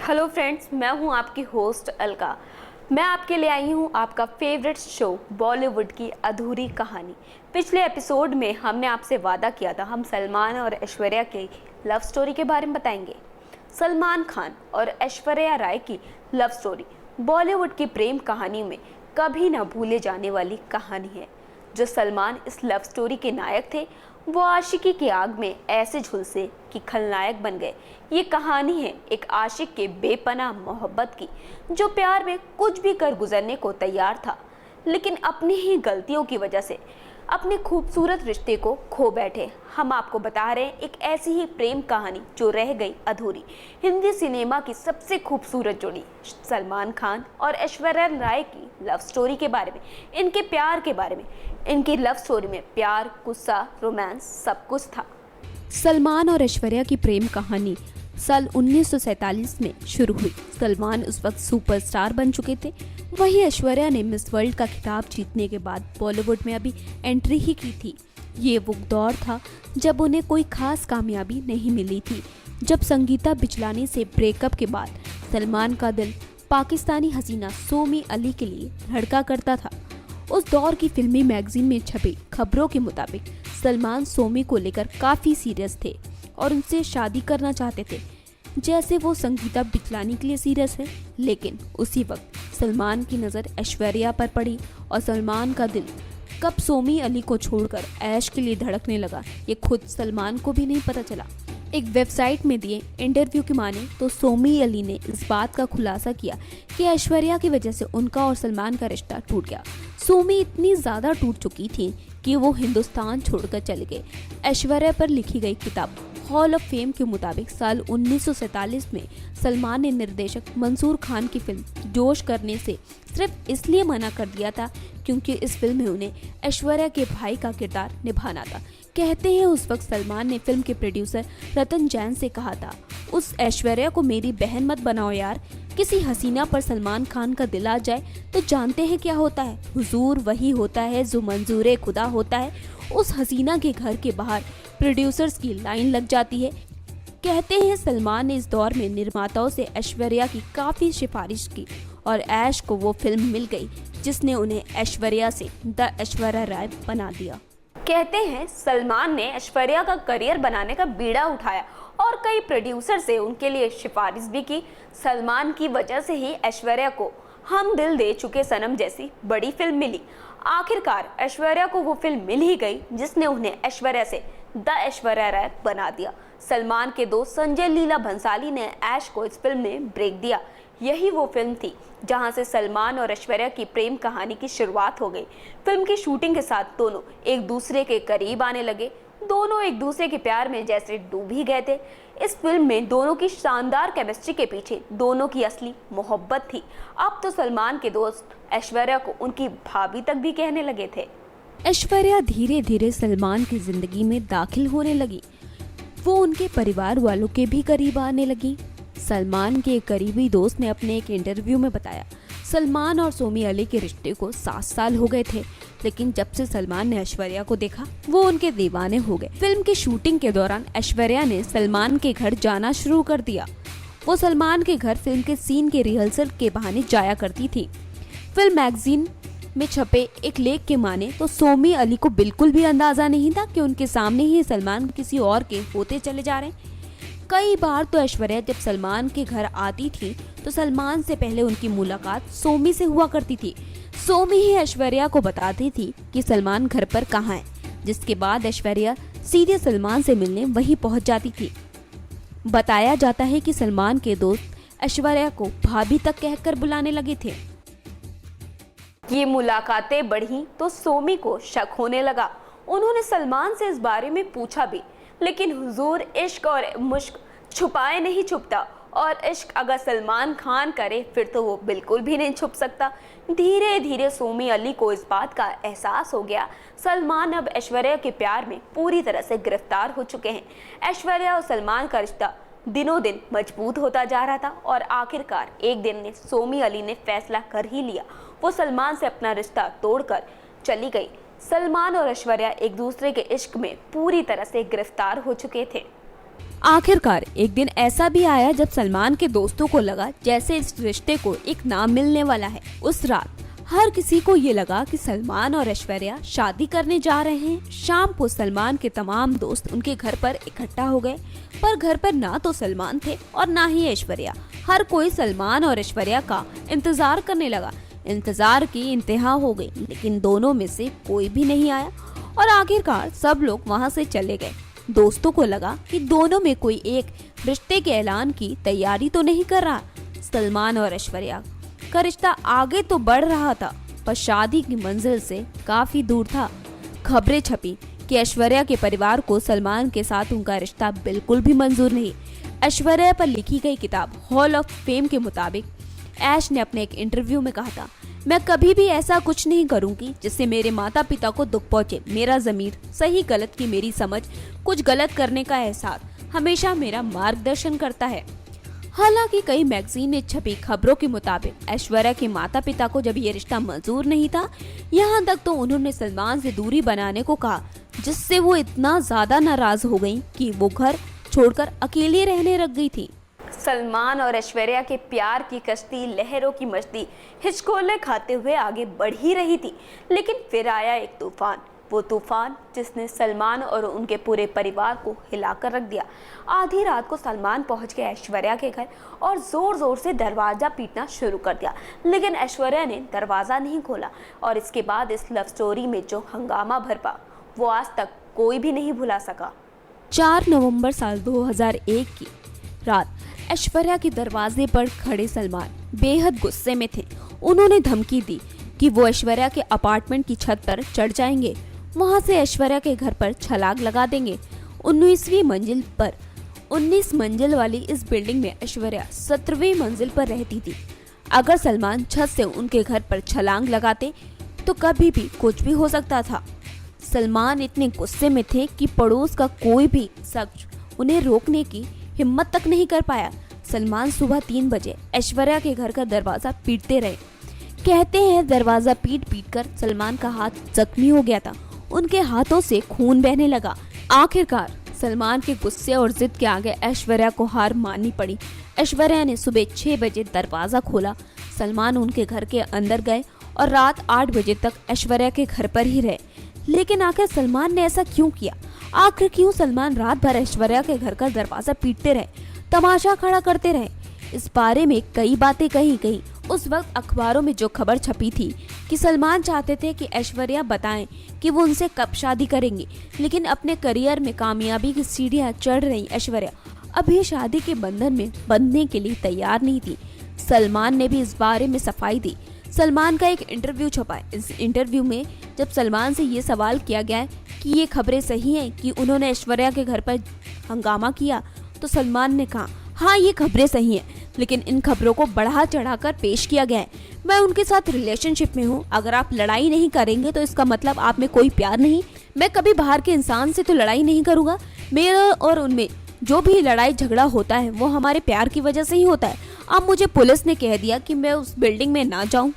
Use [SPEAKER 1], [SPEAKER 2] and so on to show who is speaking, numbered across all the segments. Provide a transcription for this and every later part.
[SPEAKER 1] Hello friends, मैं हूं आपकी होस्ट अलका। मैं आपके लिए आई हूं आपका फेवरेट शो बॉलीवुड की अधूरी कहानी। पिछले एपिसोड में हमने आपसे वादा किया था हम सलमान और ऐश्वर्या के लव स्टोरी के बारे में बताएंगे। सलमान खान और ऐश्वर्या राय की लव स्टोरी बॉलीवुड की प्रेम कहानी में कभी ना भूले जाने वाली कहानी है। जो सलमान इस लव स्टोरी के नायक थे वो आशिकी की आग में ऐसे झुलसे कि खलनायक बन गए। ये कहानी है एक आशिक के बेपनाह मोहब्बत की, जो प्यार में कुछ भी कर गुजरने को तैयार था, लेकिन अपनी ही गलतियों की वजह से अपने खूबसूरत रिश्ते को खो बैठे। हम आपको बता रहे हैं एक ऐसी ही प्रेम कहानी जो रह गई अधूरी। हिंदी सिनेमा की सबसे खूबसूरत जोड़ी सलमान खान और ऐश्वर्या राय की लव स्टोरी के बारे में, इनके प्यार के बारे में। इनकी लव स्टोरी में प्यार, गुस्सा, रोमांस सब कुछ था। सलमान और ऐश्वर्या की प्रेम कहानी साल 1947 में शुरू हुई। सलमान उस वक्त सुपरस्टार बन चुके थे, वहीं ऐश्वर्या ने मिस वर्ल्ड का खिताब जीतने के बाद बॉलीवुड में अभी एंट्री ही की थी। ये वो दौर था जब उन्हें कोई खास कामयाबी नहीं मिली थी। जब संगीता बिचलानी से ब्रेकअप के बाद सलमान का दिल पाकिस्तानी हसीना सोमी अली के लिए धड़का करता था। उस दौर की फिल्मी मैगजीन में छपी खबरों के मुताबिक सलमान सोमी को लेकर काफ़ी सीरियस थे और उनसे शादी करना चाहते थे, जैसे वो संगीता बिचलानी के लिए सीरियस है। लेकिन उसी वक्त सलमान की नज़र ऐश्वर्या पर पड़ी और सलमान का दिल कब सोमी अली को छोड़कर ऐश के लिए धड़कने लगा, ये खुद सलमान को भी नहीं पता चला। एक वेबसाइट में दिए इंटरव्यू की माने तो सोमी अली ने इस बात का खुलासा किया कि ऐश्वर्या की वजह से उनका और सलमान का रिश्ता टूट गया। सोमी इतनी ज़्यादा टूट चुकी थी कि वो हिंदुस्तान छोड़कर चले गए। ऐश्वर्या पर लिखी गई किताब हॉल ऑफ फेम के मुताबिक साल 1947 में सलमान ने निर्देशक मंसूर खान की फिल्म जोश करने से सिर्फ इसलिए मना कर दिया था क्योंकि इस फिल्म में उन्हें ऐश्वर्या के भाई का किरदार निभाना था। कहते हैं उस वक्त सलमान ने फिल्म के प्रोड्यूसर रतन जैन से कहा था, उस ऐश्वर्या को मेरी बहन मत बनाओ यार। किसी हसीना पर सलमान खान का दिल आ जाए तो जानते हैं क्या होता है, हुजूर वही होता है जो मंजूर खुदा होता है। उस हसीना के घर के बाहर प्रोड्यूसर्स की लाइन लग जाती है। कहते हैं सलमान ने इस दौर में निर्माताओं से ऐश्वर्या की काफ़ी सिफारिश की और ऐश को वो फिल्म मिल गई जिसने उन्हें ऐश्वर्या से द ऐश्वर्या राय बना दिया। कहते हैं सलमान ने ऐश्वर्या का करियर बनाने का बीड़ा उठाया और कई प्रोड्यूसर से उनके लिए सिफारिश भी की। सलमान की वजह से ही ऐश्वर्या को हम दिल दे चुके सनम जैसी बड़ी फिल्म मिली। आखिरकार ऐश्वर्या को वो फिल्म मिल ही गई जिसने उन्हें ऐश्वर्या से द ऐश्वर्या राय बना दिया। सलमान के दोस्त संजय लीला भंसाली ने ऐश को इस फिल्म में ब्रेक दिया। यही वो फिल्म थी जहां से सलमान और ऐश्वर्या की प्रेम कहानी की शुरुआत हो गई। फिल्म की शूटिंग के साथ दोनों एक दूसरे के करीब आने लगे। दोनों एक दूसरे के प्यार में जैसे डूब ही गए थे। इस फिल्म में दोनों की शानदार केमिस्ट्री के पीछे दोनों की असली मोहब्बत थी। अब तो सलमान के दोस्त ऐश्वर्या को उनकी भाभी तक भी कहने लगे थे। ऐश्वर्या धीरे धीरे सलमान की जिंदगी में दाखिल होने लगी। वो उनके परिवार वालों के भी करीब आने लगी। सलमान के एक करीबी दोस्त ने अपने एक इंटरव्यू में बताया, सलमान और सोमी अली के रिश्ते को 7 साल हो गए थे, लेकिन जब से सलमान ने ऐश्वर्या को देखा वो उनके दीवाने हो गए। फिल्म की शूटिंग के दौरान ऐश्वर्या ने सलमान के घर जाना शुरू कर दिया। वो सलमान के घर फिल्म के सीन के रिहर्सल के बहाने जाया करती थी। फिल्म मैगजीन में छपे एक लेख के माने तो सोमी अली को बिल्कुल भी अंदाजा नहीं था कि उनके सामने ही सलमान किसी और के होते चले जा रहे हैं। कई बार तो ऐश्वर्या जब सलमान के घर आती थी तो सलमान से पहले उनकी मुलाकात सोमी से हुआ करती थी। सोमी ही ऐश्वर्या को बताती थी कि सलमान घर पर कहाँ है, जिसके बाद ऐश्वर्या सीधे सलमान से मिलने वहीं पहुंच जाती थी। बताया जाता है कि सलमान के दोस्त ऐश्वर्या को भाभी तक कहकर बुलाने लगे थे। ये मुलाकातें बढ़ी तो सोमी को शक होने लगा। उन्होंने सलमान से इस बारे में पूछा भी, लेकिन हुजूर इश्क और मुश्क छुपाए नहीं छुपता, और इश्क अगर सलमान खान करे फिर तो वो बिल्कुल भी नहीं छुप सकता। धीरे धीरे सोमी अली को इस बात का एहसास हो गया, सलमान अब ऐश्वर्या के प्यार में पूरी तरह से गिरफ्तार हो चुके हैं। ऐश्वर्या और सलमान का रिश्ता दिनों दिन मजबूत होता जा रहा था और आखिरकार एक दिन ने सोमी अली ने फैसला कर ही लिया। वो सलमान से अपना रिश्ता तोड़कर चली गई। सलमान और ऐश्वर्या एक दूसरे के इश्क में पूरी तरह से गिरफ्तार हो चुके थे। आखिरकार एक दिन ऐसा भी आया जब सलमान के दोस्तों को लगा जैसे इस रिश्ते को एक नाम मिलने वाला है। उस रात हर किसी को ये लगा कि सलमान और ऐश्वर्या शादी करने जा रहे हैं। शाम को सलमान के तमाम दोस्त उनके घर पर इकट्ठा हो गए, पर घर पर ना तो सलमान थे और ना ही ऐश्वर्या। हर कोई सलमान और ऐश्वर्या का इंतजार करने लगा। इंतजार की इंतहा हो गई, लेकिन दोनों में से कोई भी नहीं आया और आखिरकार सब लोग वहाँ से चले गए। दोस्तों को लगा कि दोनों में कोई एक रिश्ते के ऐलान की तैयारी तो नहीं कर रहा। सलमान और ऐश्वर्या का रिश्ता आगे तो बढ़ रहा था, पर शादी की मंजिल से काफी दूर था। खबरें छपी कि ऐश्वर्या के परिवार को सलमान के साथ उनका रिश्ता बिल्कुल भी मंजूर नहीं। ऐश्वर्या पर लिखी गई किताब हॉल ऑफ फेम के मुताबिक ऐश ने अपने एक इंटरव्यू में कहा था, मैं कभी भी ऐसा कुछ नहीं करूंगी जिससे मेरे माता पिता को दुख पहुंचे। मेरा ज़मीर, सही गलत की मेरी समझ, कुछ गलत करने का एहसास हमेशा मेरा मार्गदर्शन करता है। हालांकि कई मैगजीन में छपी खबरों के मुताबिक ऐश्वर्या के माता पिता को जब ये रिश्ता मंजूर नहीं था, यहाँ तक तो उन्होंने सलमान से दूरी बनाने को कहा, जिससे वो इतना ज्यादा नाराज हो गयी कि वो घर छोड़कर अकेले रहने लग गई थी। सलमान और ऐश्वर्या के प्यार की कश्ती लहरों की मस्ती हिचकोले खाते हुए आगे बढ़ ही रही थी, लेकिन फिर आया एक तूफान। वो तूफान जिसने सलमान और उनके पूरे परिवार को हिलाकर रख दिया। आधी रात को सलमान पहुंच गया ऐश्वर्या के घर और जोर जोर से दरवाजा पीटना शुरू कर दिया, लेकिन ऐश्वर्या ने दरवाजा नहीं खोला। और इसके बाद इस लव स्टोरी में जो हंगामा भरपा वो आज तक कोई भी नहीं भुला सका। 4 नवंबर साल 2001 की रात ऐश्वर्या के दरवाजे पर खड़े सलमान बेहद गुस्से में थे। उन्होंने धमकी दी कि वो ऐश्वर्या के अपार्टमेंट की छत पर चढ़ जाएंगे, वहां से ऐश्वर्या के घर पर छलांग लगा देंगे। 19वीं मंजिल पर 19 मंजिल वाली इस बिल्डिंग में ऐश्वर्या 17वीं मंजिल पर रहती थी। अगर सलमान छत से उनके घर पर छलांग लगाते तो कभी भी कुछ भी हो सकता था। सलमान इतने गुस्से में थे कि पड़ोस का कोई भी शख्स उन्हें रोकने की हिम्मत तक नहीं कर पाया। सलमान सुबह 3 बजे ऐश्वर्या के घर का दरवाजा पीटते रहे। कहते हैं दरवाजा पीट पीट कर सलमान का हाथ जख्मी हो गया था, उनके हाथों से खून बहने लगा। आखिरकार सलमान के गुस्से और जिद के आगे ऐश्वर्या को हार माननी पड़ी। ऐश्वर्या ने सुबह 6 बजे दरवाजा खोला। सलमान उनके घर के अंदर गए और रात 8 बजे तक ऐश्वर्या के घर पर ही रहे। लेकिन आखिर सलमान ने ऐसा क्यों किया? आखिर क्यों सलमान रात भर ऐश्वर्या के घर का दरवाजा पीटते रहे, तमाशा खड़ा करते रहे? इस बारे में कई बातें कही गई। उस वक्त अखबारों में जो खबर छपी थी कि सलमान चाहते थे कि ऐश्वर्या बताएं कि वो उनसे कब शादी करेंगी, लेकिन अपने करियर में कामयाबी की सीढ़ियां चढ़ रही ऐश्वर्या अभी शादी के बंधन में बंधने के लिए तैयार नहीं थी। सलमान ने भी इस बारे में सफाई दी। सलमान का एक इंटरव्यू छपा है। इस इंटरव्यू में जब सलमान से ये सवाल किया गया है कि ये खबरें सही हैं कि उन्होंने ऐश्वर्या के घर पर हंगामा किया, तो सलमान ने कहा, हाँ ये खबरें सही हैं, लेकिन इन खबरों को बढ़ा चढ़ाकर पेश किया गया है। मैं उनके साथ रिलेशनशिप में हूँ। अगर आप लड़ाई नहीं करेंगे तो इसका मतलब आप में कोई प्यार नहीं। मैं कभी बाहर के इंसान से तो लड़ाई नहीं करूँगा। मेरा और उनमें जो भी लड़ाई झगड़ा होता है वो हमारे प्यार की वजह से ही होता है। अब मुझे पुलिस ने कह दिया कि मैं उस बिल्डिंग में ना जाऊं।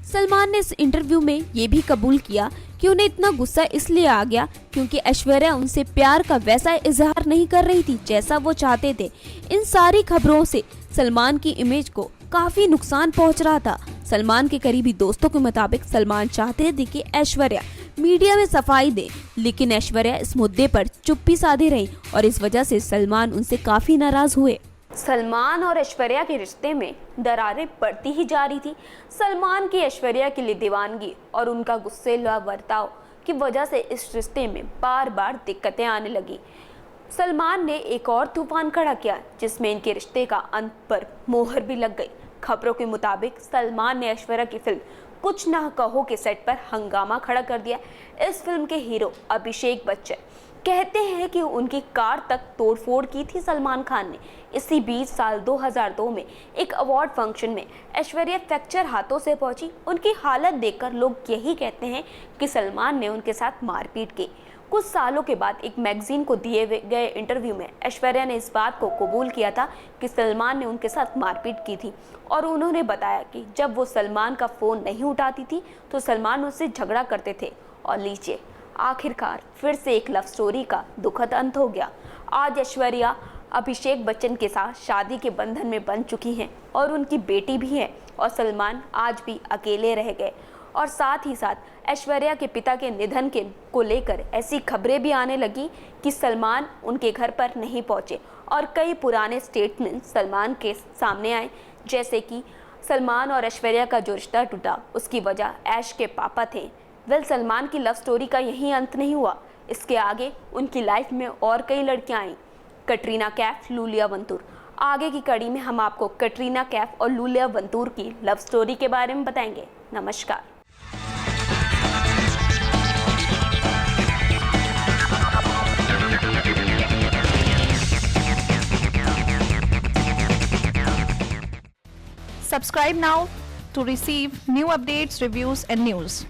[SPEAKER 1] सलमान ने इस इंटरव्यू में ये भी कबूल किया कि उन्हें इतना गुस्सा इसलिए आ गया क्योंकि ऐश्वर्या उनसे प्यार का वैसा इजहार नहीं कर रही थी जैसा वो चाहते थे। इन सारी खबरों से सलमान की इमेज को काफी नुकसान पहुंच रहा था। सलमान के करीबी दोस्तों के मुताबिक सलमान चाहते थे कि ऐश्वर्या मीडिया में सफाई दे, लेकिन ऐश्वर्या इस मुद्दे पर चुप्पी साधे रही और इस वजह से सलमान उनसे काफी नाराज हुए। सलमान और ऐश्वर्या के रिश्ते में दरारें बढ़ती ही जा रही थी। सलमान की ऐश्वर्या के लिए दीवानगी और उनका गुस्सेला बर्ताव की वजह से इस रिश्ते में बार बार दिक्कतें आने लगी। सलमान ने एक और तूफान खड़ा किया जिसमें इनके रिश्ते का अंत पर मोहर भी लग गई। खबरों के मुताबिक सलमान ने ऐश्वर्या की फिल्म कुछ ना कहो के सेट पर हंगामा खड़ा कर दिया। इस फिल्म के हीरो अभिषेक बच्चन कहते हैं कि उनकी कार तक तोड़फोड़ की थी सलमान खान ने। इसी बीच साल 2002 में एक अवार्ड फंक्शन में ऐश्वर्या फ्रैक्चर हाथों से पहुंची। उनकी हालत देखकर लोग यही कहते हैं कि सलमान ने उनके साथ मारपीट की। कुछ सालों के बाद एक मैगजीन को दिए गए इंटरव्यू में ऐश्वर्या ने इस बात को कबूल किया था कि सलमान ने उनके साथ मारपीट की थी और उन्होंने बताया कि जब वो सलमान का फ़ोन नहीं उठाती थी तो सलमान उससे झगड़ा करते थे। और लीजिए आखिरकार फिर से एक लव स्टोरी का दुखद अंत हो गया। आज ऐश्वर्या अभिषेक बच्चन के साथ शादी के बंधन में बंध चुकी हैं और उनकी बेटी भी है, और सलमान आज भी अकेले रह गए। और साथ ही साथ ऐश्वर्या के पिता के निधन को लेकर ऐसी खबरें भी आने लगी कि सलमान उनके घर पर नहीं पहुंचे, और कई पुराने स्टेटमेंट सलमान के सामने आए, जैसे कि सलमान और ऐश्वर्या का जो रिश्ता टूटा उसकी वजह ऐश के पापा थे। सलमान की लव स्टोरी का यही अंत नहीं हुआ, इसके आगे उनकी लाइफ में और कई लड़कियां आईं, कटरीना कैफ, लूलिया वंतूर। आगे की कड़ी में हम आपको कटरीना कैफ और लूलिया वंतूर की लव स्टोरी के बारे में बताएंगे। नमस्कार।
[SPEAKER 2] Subscribe now to receive new updates, reviews and news.